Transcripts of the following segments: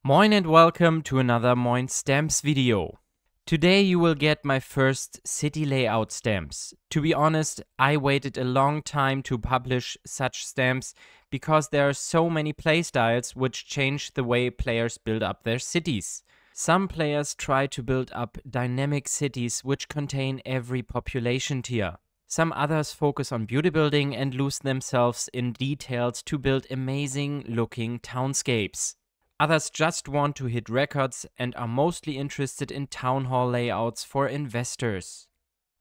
Moin and welcome to another Moin Stamps video. Today you will get my first city layout stamps. To be honest, I waited a long time to publish such stamps because there are so many playstyles which change the way players build up their cities. Some players try to build up dynamic cities which contain every population tier. Some others focus on beauty building and lose themselves in details to build amazing looking townscapes. Others just want to hit records and are mostly interested in town hall layouts for investors.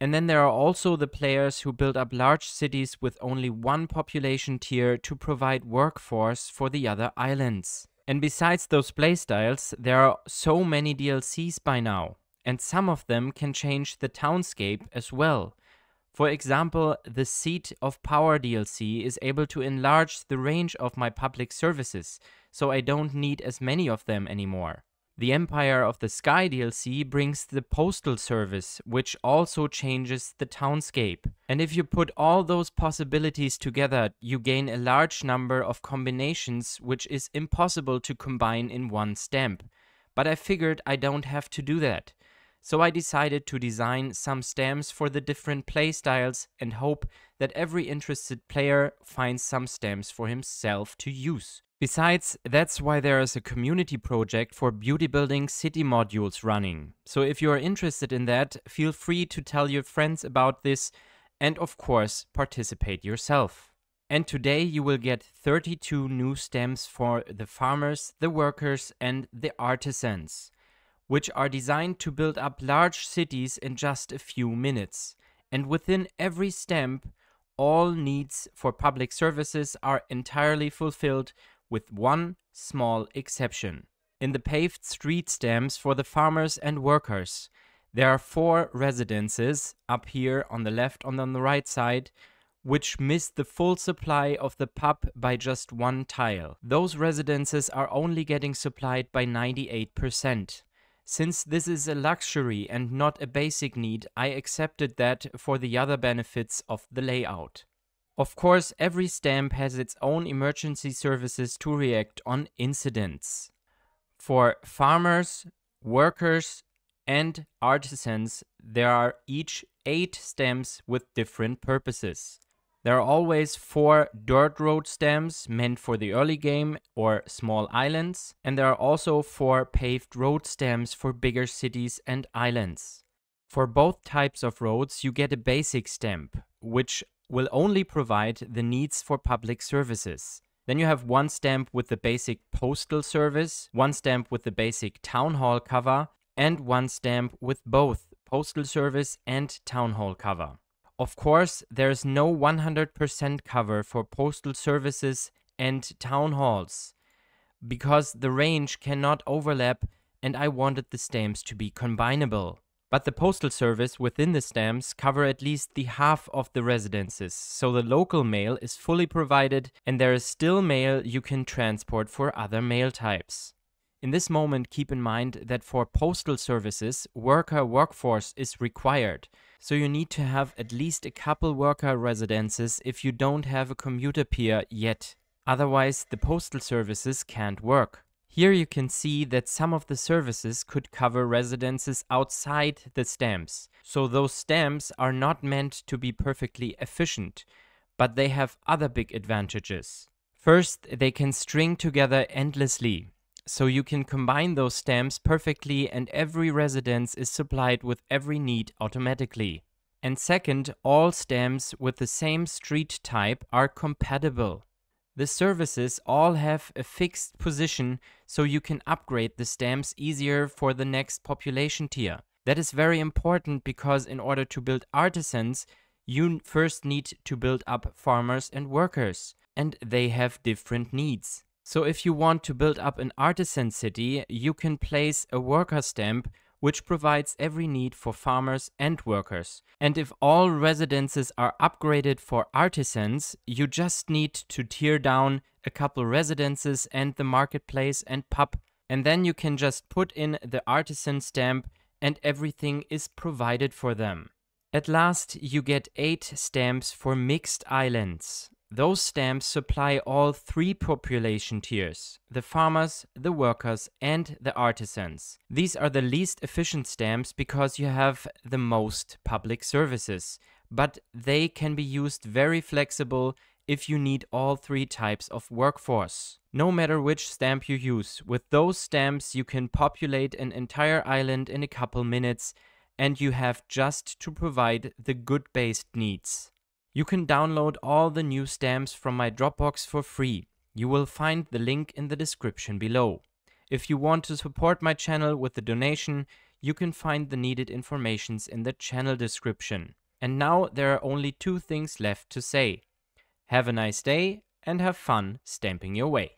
And then there are also the players who build up large cities with only one population tier to provide workforce for the other islands. And besides those playstyles, there are so many DLCs by now, and some of them can change the townscape as well. For example, the Seat of Power DLC is able to enlarge the range of my public services, so I don't need as many of them anymore. The Empire of the Sky DLC brings the postal service, which also changes the townscape. And if you put all those possibilities together, you gain a large number of combinations which is impossible to combine in one stamp. But I figured I don't have to do that. So I decided to design some stamps for the different playstyles and hope that every interested player finds some stamps for himself to use. Besides, that's why there is a community project for beauty building city modules running. So if you are interested in that, feel free to tell your friends about this and of course participate yourself. And today you will get 32 new stamps for the farmers, the workers and the artisans, which are designed to build up large cities in just a few minutes. And within every stamp, all needs for public services are entirely fulfilled, with one small exception. In the paved street stamps for the farmers and workers, there are 4 residences up here on the left and on the right side, which miss the full supply of the pub by just one tile. Those residences are only getting supplied by 98%. Since this is a luxury and not a basic need, I accepted that for the other benefits of the layout. Of course, every stamp has its own emergency services to react on incidents. For farmers, workers, and artisans, there are each 8 stamps with different purposes. There are always 4 dirt road stamps meant for the early game or small islands, and there are also 4 paved road stamps for bigger cities and islands. For both types of roads, you get a basic stamp, which will only provide the needs for public services. Then you have one stamp with the basic postal service, one stamp with the basic town hall cover, and one stamp with both postal service and town hall cover. Of course, there is no 100% cover for postal services and town halls, because the range cannot overlap and I wanted the stamps to be combinable. But the postal service within the stamps cover at least the half of the residences, so the local mail is fully provided and there is still mail you can transport for other mail types. In this moment, keep in mind that for postal services, workforce is required, so you need to have at least a couple worker residences if you don't have a commuter peer yet. Otherwise, the postal services can't work. Here you can see that some of the services could cover residences outside the stamps. So those stamps are not meant to be perfectly efficient, but they have other big advantages. First, they can string together endlessly. So you can combine those stamps perfectly and every residence is supplied with every need automatically. And second, all stamps with the same street type are compatible. The services all have a fixed position, so you can upgrade the stamps easier for the next population tier. That is very important because in order to build artisans, you first need to build up farmers and workers, and they have different needs. So if you want to build up an artisan city, you can place a worker stamp which provides every need for farmers and workers. And if all residences are upgraded for artisans, you just need to tear down a couple residences and the marketplace and pub, and then you can just put in the artisan stamp and everything is provided for them. At last, you get 8 stamps for mixed islands. Those stamps supply all three population tiers: the farmers, the workers, and the artisans. These are the least efficient stamps because you have the most public services, but they can be used very flexible if you need all three types of workforce. No matter which stamp you use, with those stamps you can populate an entire island in a couple minutes, and you have just to provide the good based needs. You can download all the new stamps from my Dropbox for free. You will find the link in the description below. If you want to support my channel with a donation, you can find the needed informations in the channel description. And now there are only two things left to say. Have a nice day and have fun stamping your way.